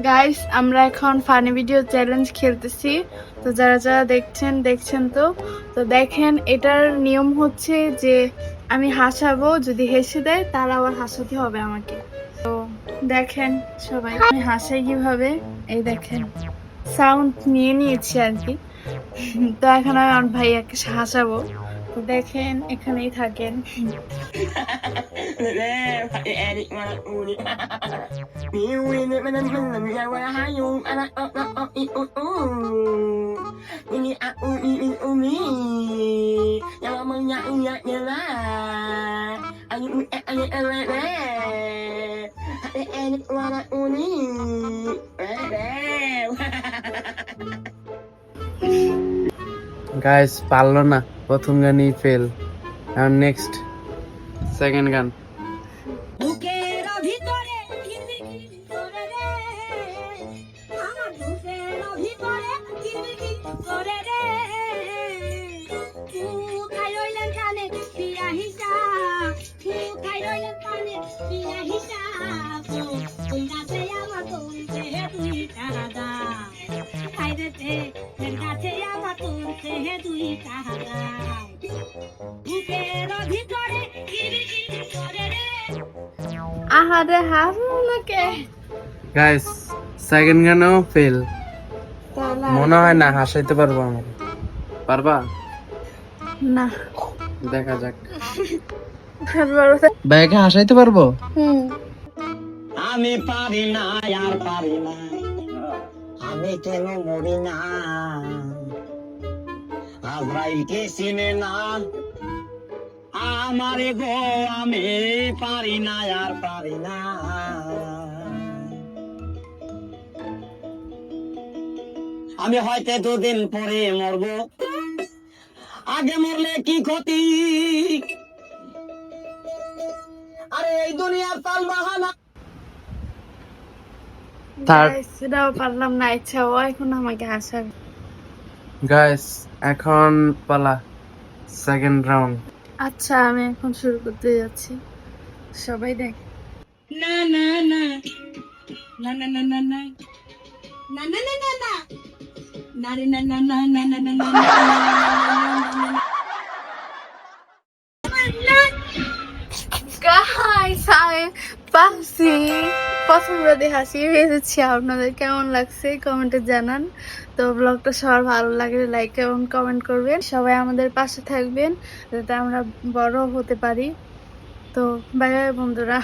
Guys আমরা এখন funny video challenge খেলতেছি। তো যারা যারা দেখছেন তো তো দেখেন, এটার নিয়ম হচ্ছে যে আমি হাসাবো, যদি হেসে দেয় তারা আবার হাসাতে হবে আমাকে। তো দেখেন সবাই আমি হাসাই কিভাবে, এই দেখেন সাউন্ড নিয়ে নিয়েছি আর কি। তো এখন আমি আমার ভাইয়াকে হাসাবো, তো দেখেন এখানেই থাকেন। গাইস পারলো না, প্রথম গানই ফেল। আর নেক্সট সেকেন্ড গান। বুকের ভিতরে কিরকির করে রে, আমার বুকের ভিতরে কিরকির করে রে, খাই রইলেন কানে পিয়া হিসাব, খাই রইলেন কানে পিয়া হিসাব, তুই গাছে আমার তুলছে হে তুই টাকা, খাই রেতে গাছে আমার তুলছে হে তুই টাকা, বুকের ভিতরে কিরকির করে রে। আহারে হাসুনাকে গাইস সেকেন্ড গানও ফেল। মনে হয় না হাসাইতে পারবো আমার। পারবা? না, দেখা যাক। হুম। ভাইকে হাসাইতে পারবো? আমি পারি না আর পারি না, আমি কেন মরি না, আজরাইলকে চিনে না আমারে গো, আমি পারি না আর পারি না, আমি হয়তো দুদিন পরে মরবো, আগে মরলে কি ক্ষতি, আরে এই দুনিয়ার তাল বাহানা। সেটাও পারলাম না, ইচ্ছা ও এখন আমাকে হাসাবে। গাইস এখন পালা সেকেন্ড রাউন্ড। আচ্ছা আমি এখন শুরু করতে যাচ্ছি, সবাই দেখ। না না না না না না না না না না না না না না রে না না না না না না না গাইস আমি পারছি, প্রথম রাতে হাসিয়ে ফেলেছি। আপনাদের কেমন লাগছে কমেন্টে জানান। তো ব্লগটা সবার ভালো লাগলে লাইক এবং কমেন্ট করবেন, সবাই আমাদের পাশে থাকবেন যাতে আমরা বড় হতে পারি। তো বাই বাই বন্ধুরা।